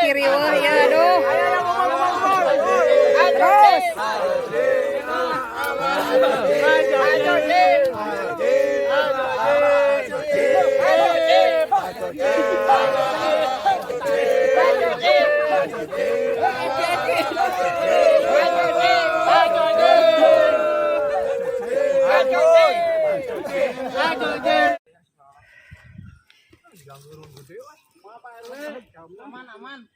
Kiri ya aduh. Terus. Aman.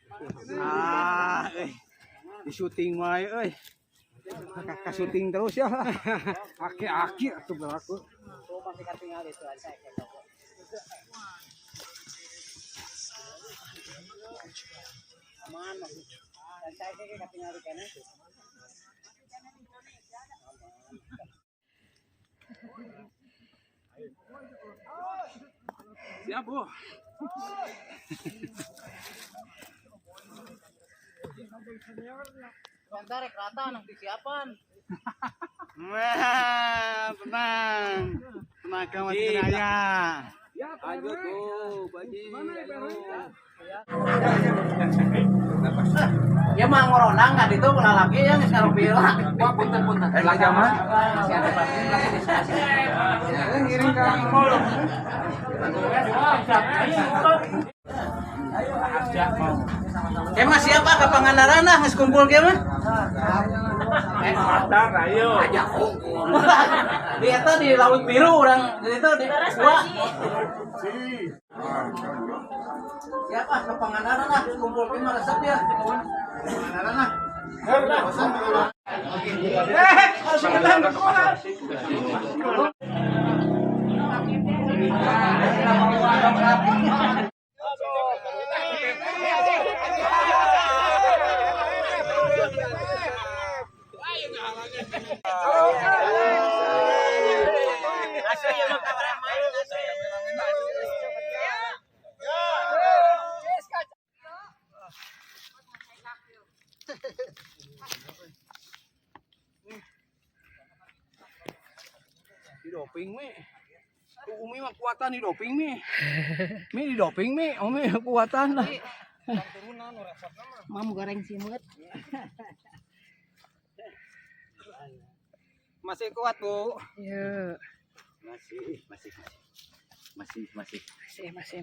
Di syuting wae euy. Ka syuting terus ya. Aki-aki atuh berlaku. Aman. Dan saya ketinggalan kene. Siap, Bu. Bentar rek rata nang disiapan. Wah, tenang. Tenaga masih kena. Ayo tuh, Baji. Ya mah ngoronang kan itu lalaki yang geus ngarupila. Wah punten. Zaman. Masih ada pasti diskusi. Ngiring ka. Mas siapa ke Pangandaran nah geus kumpul ge mah? Matar ayo. Ajak dia tuh di Laut Biru orang itu di gua. Siapa ke Pangandaran nah geus kumpul ge mah resep ya. Pangandaran nah. Di doping mi. Umi mah kuatan di doping mi. Mi di doping mi, Umi kuatan lah. Mam goreng simut. Masih kuat, Bu. Iya.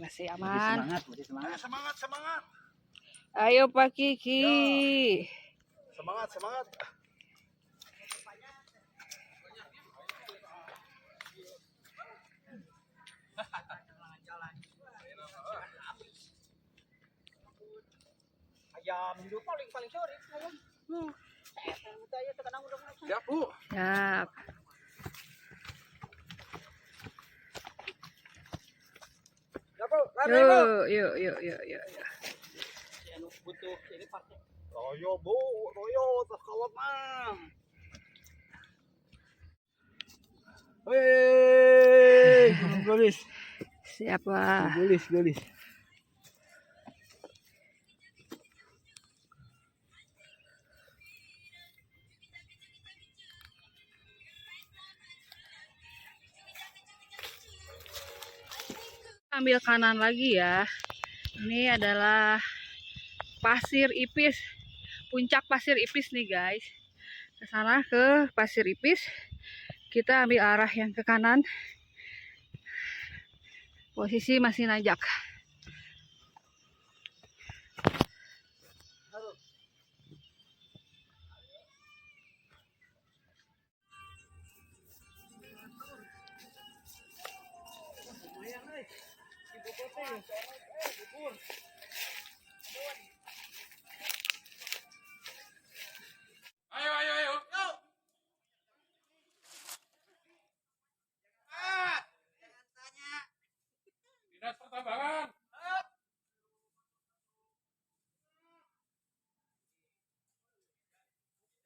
Masih aman. Semangat. Ayo Pak Kiki. Semangat. Ayam hidup paling sore ayam. Siap, Bu. Siap. Siap, Bu. Lari, Bu. Yuk. Butuh ini pakai. Royo, Bu. Royo, terkawat mah. Wih, gulis. Siap lah. Gulis. Ambil kanan lagi ya. Ini adalah Pasir Ipis. Puncak Pasir Ipis nih guys. Ke sana ke Pasir Ipis. Kita ambil arah yang ke kanan. Posisi masih nanjak. Ayo. Dinas Pertambangan.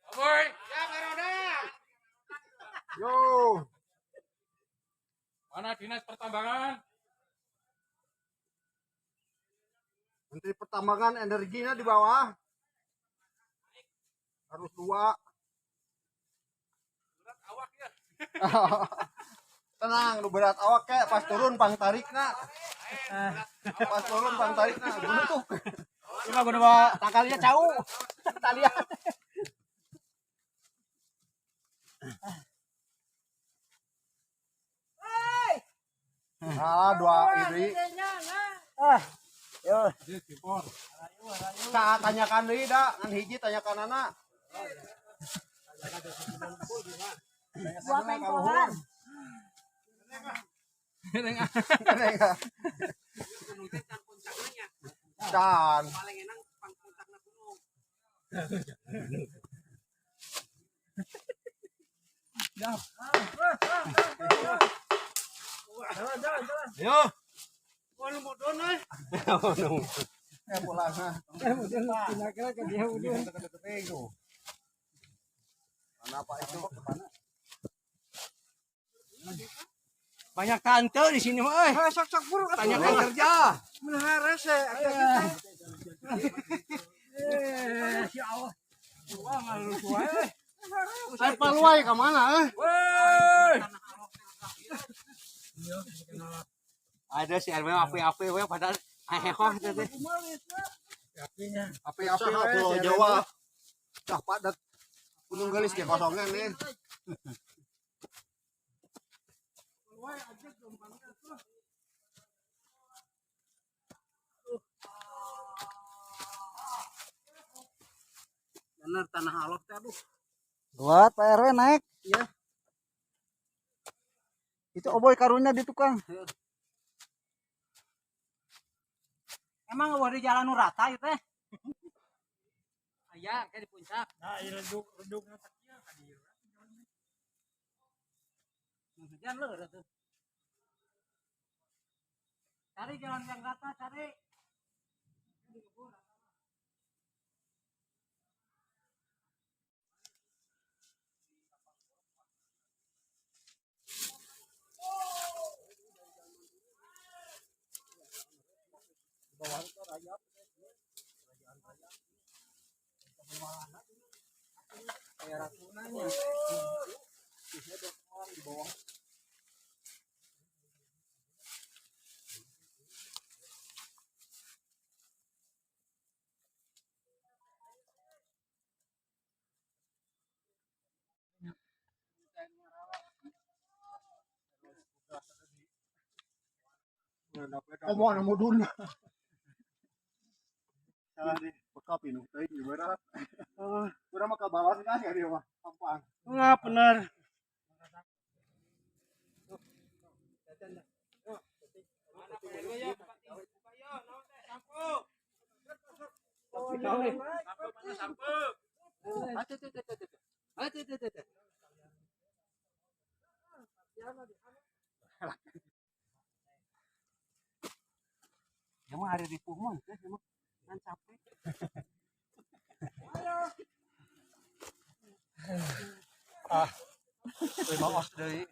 Aboy. Yo. Mana Dinas Pertambangan? Menteri Pertambangan energinya di bawah. Harus 2. Surat awak Tenang, lu berat awak kek pas turun pang tarik nak. Pas turun pang tarik nak, buntuk. Cuma gue bawa takalinya jauh. Talian. Ah, dua iri. Yo. Sa tanyakan deui da, ngan hiji tanyakan anak. Buat pengkolan. Dan Yo. pulang nah. Kenapa itu? Banyak tante di sini mah. Sok buru Tanyakan kerja. Menara se. Saya paluai ke mana? Ada si RW api-api we padahal hehoh teh. Api-api Pulau Jawa. Dah padat. Gunung Gelis ge kosongnya nih. Bener tanah alok teh aduh. Buat Pak RW naik. Iya. Itu oboy karunya di tukang. Emang eueuh di jalan nu rata ieu teh? Aya kayak di puncak. Nah, ieu reduk-redukna teh kieu ka dieu. Hujan leureut tuh. Cari jalan yang rata, cari. Omongan mudun. Salah deh, bekap ini. Teuing di berat. Udah mah kabalan kan ya dia mah. Ampang. Enggak bener. Emang hari di Puhmon, emang kan capek. Terima os deui.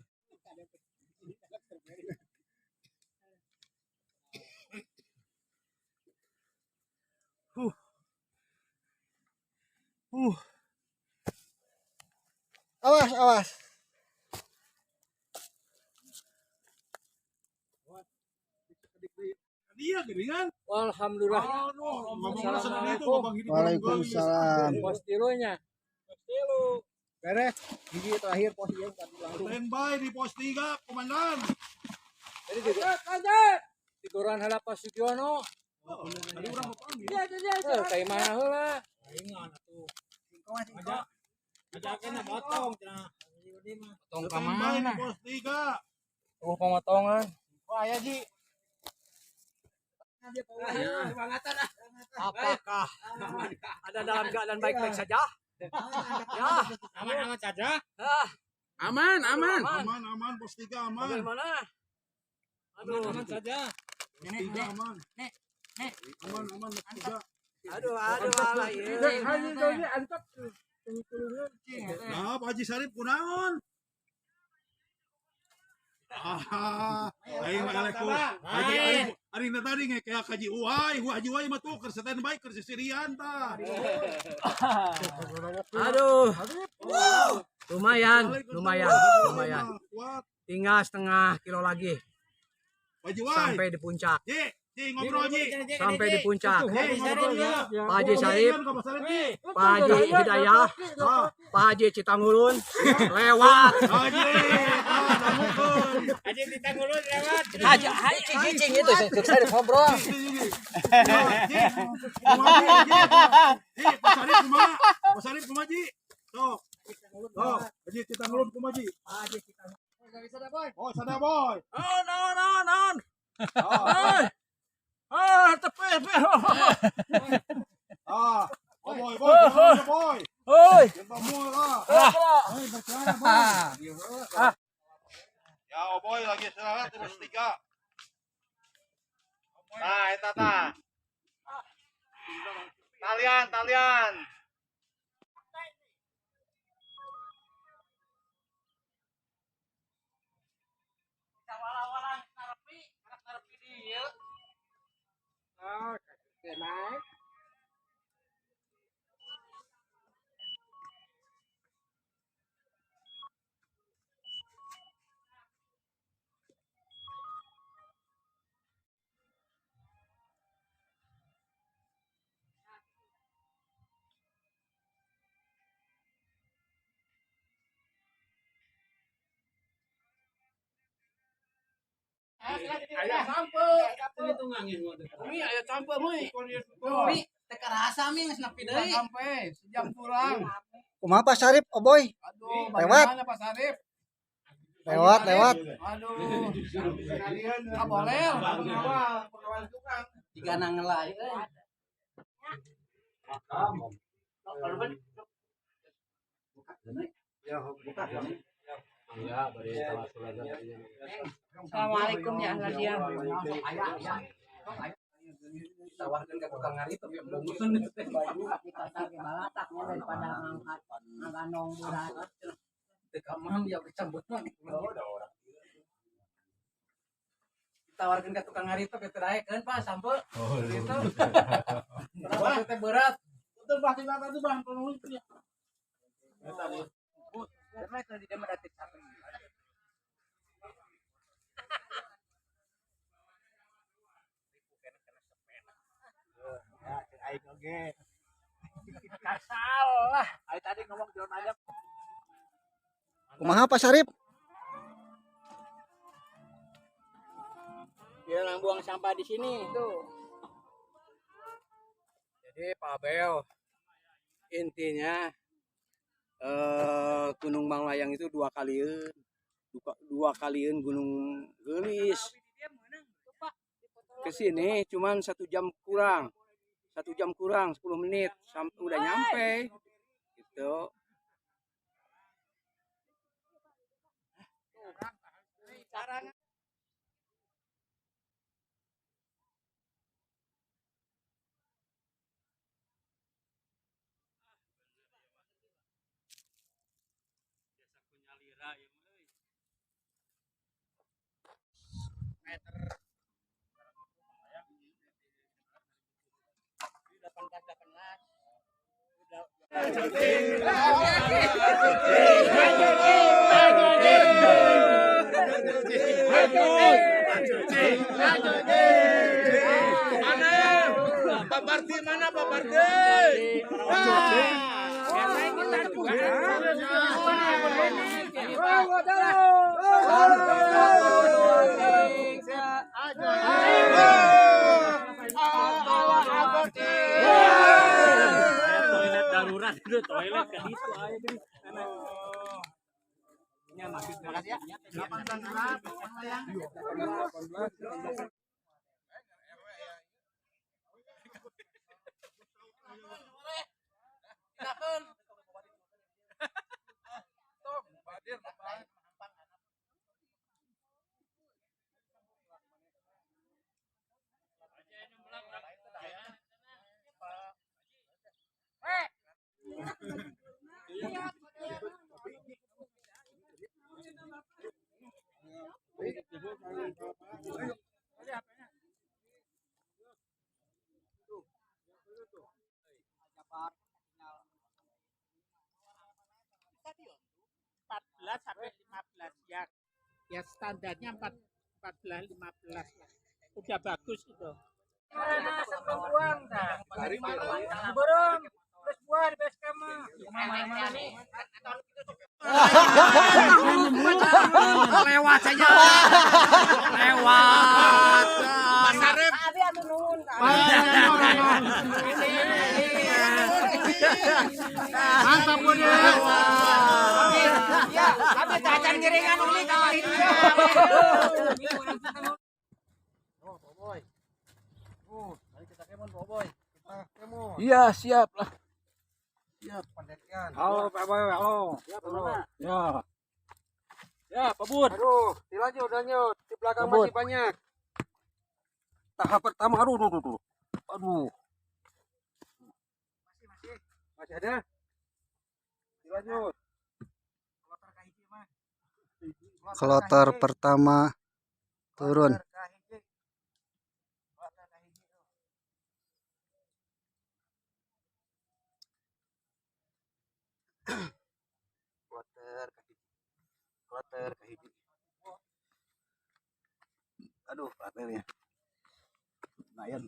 Awas, awas. Dia geuningan. Alhamdulillah. Waalaikumsalam. Pos tilunya. Beres. Gigi terakhir pos yang tadi langsung. Standby di pos 3, komandan. Jadi kaget. Tiguran hala Pak Sugiono. Tadi urang mau panggil. Kayak mana heula? Ajakan motong cenah. Potong ka Standby di mana? pos 3. Oh, pemotongan. Wah, ya Ji. Apakah ada dalam keadaan baik-baik saja? Ya, Aman-aman saja. aman. Aman, pos 3 aman. Bagaimana? Aman saja. Pos 3 aman. Nek. Aman, pos 3. Aduh, alay. Nah, Pak Haji Sarip kunaon? Aing mah elek ku. Ari tadi nge kayak Haji Uai, Haji Uai mah tuh keur standby keur sisirian tah. Aduh. Lumayan. Kuat. Tinggal setengah kilo lagi Pak Haji Wai. sampai di puncak. Ji ngobrol Ji. Sampai di puncak. Ji ngobrol ya. Pak Haji Saib, Pak Haji Hidayah, Pak Haji Citangulun lewat. Haji. Cicing itu saya ngobrol. Pak Sarip kumaha Ji? Tuh. Haji kita ngulun kumaha Ji? Oh, sada boy. Non. Tepi. Oh boy. Oi. Kita mulai lah. Ya, oh boy lagi istirahat terus 3. Nah, eta tah. Talian. Ayah sampai. Ini ayah sampai Mi, teka rasa mi geus nepi deui. Sampai sejam kurang. Kumaha Pak Sarip, oh boy? Aduh, Lewat. bagaimana Pak Sarip? Lewat. Aduh. Enggak boleh. Pengawal tukang. Jika nangelai. Assalamualaikum ya ahla dia. Tawarkan ke tukang ngari tapi bungkusan itu teh baju kita tadi balataknya daripada ngangkat ngagandong budak. Teu kamam dia kecambut mah. Tawarkan ke tukang ngari teh terakhir kan Pak sampai. Gitu. Berapa teh berat? Betul pasti bakal tuh Bang, kalau itu ya. Karena itu dia mendatik sampai. Aing oge. Salah. Aing tadi ngomong drone aja. Kumaha Pak Sarip? Dia yang buang sampah di sini tuh. Jadi Pak Abel, intinya Gunung Manglayang itu dua kalian Gunung Gelis. Ke sini cuman 1 jam kurang. 10 menit sampai udah nyampe. Gitu. Pak Parti mana Pak Parti? Toilet darurat itu toilet kan itu aja. Makasih ya. 14 sampai 15 yak. Ya standarnya 14-15 lah. Udah bagus itu. Lewat saja. Lewat. Mantap Budi. Ya, tapi cacan giringan uli kalau itu. Iya, siap lah. Halo Pak Boy, halo. Ya. Ya, Pak Bud. Aduh, dilanjut, lanjut. Di belakang Ngebut. masih banyak. Tahap pertama, aduh. Aduh. Masih ada. Dilanjut. Kloter pertama turun. Kloter kahiji. Aduh, patelnya. Lumayan.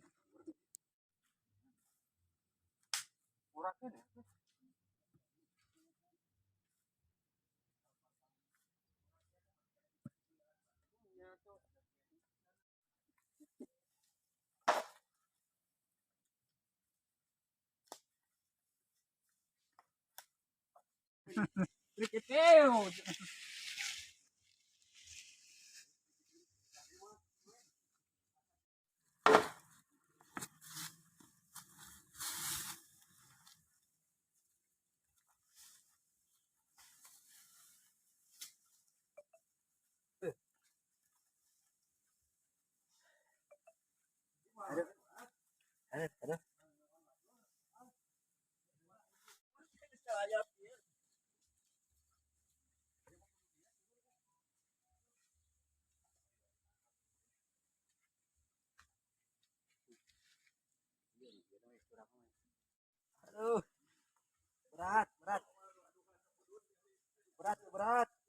Aduh. Berat.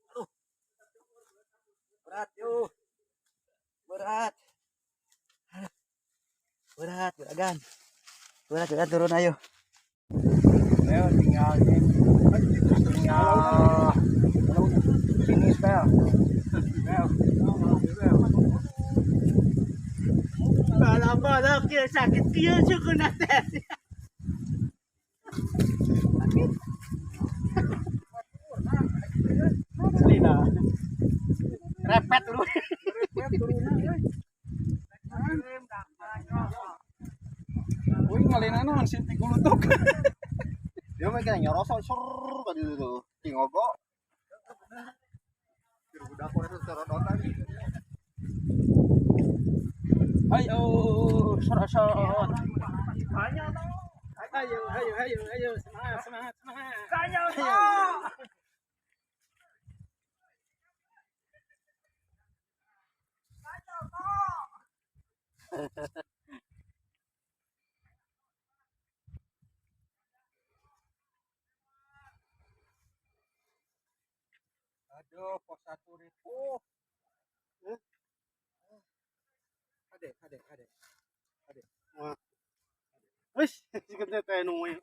Aduh. Berat, yuk. Berat, juragan. Juragan turun ayo. Ayo tinggal sini spell. Bala-bala kira sakit kira juga nanti. Selina. Repet dulu. Wih, ngalina naon sih tikulutuk. Dia mereka nyerosot sur tadi itu. Tingogo. Udah aku itu serodotan. Ayo, sorot. Ayo, semangat. Aduh, pos 1.000. Ade. Wis, siketnya teh nungguin.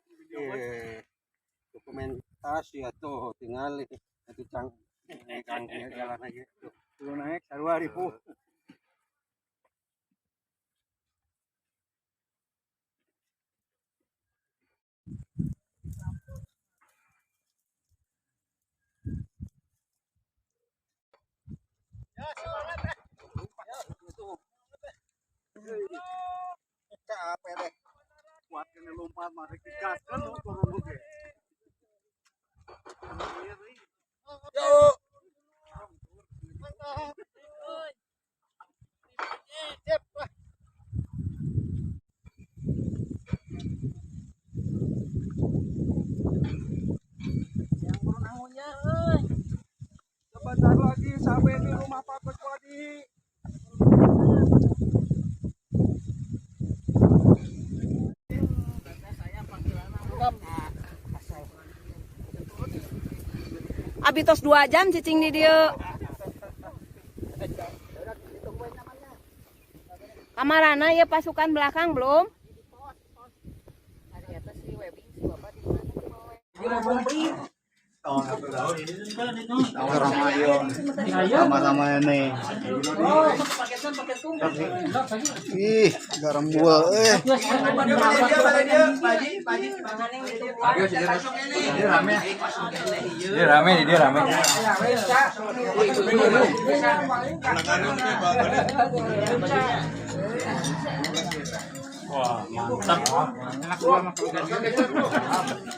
Dokumentasi atuh tinggal itu canggih jalan aja. Turun naik 2.000. Capek deh. Kuat kena lompat mari digaskan turun oke. Yuk. Sebentar lagi sampai di rumah Pak Ketuadi. Abi tos 2 jam cicing di dieu. Kamarana ya pasukan belakang belum? Sama-sama ini. Ih, garam gua Dia rame. Wah, mantap. Enak banget.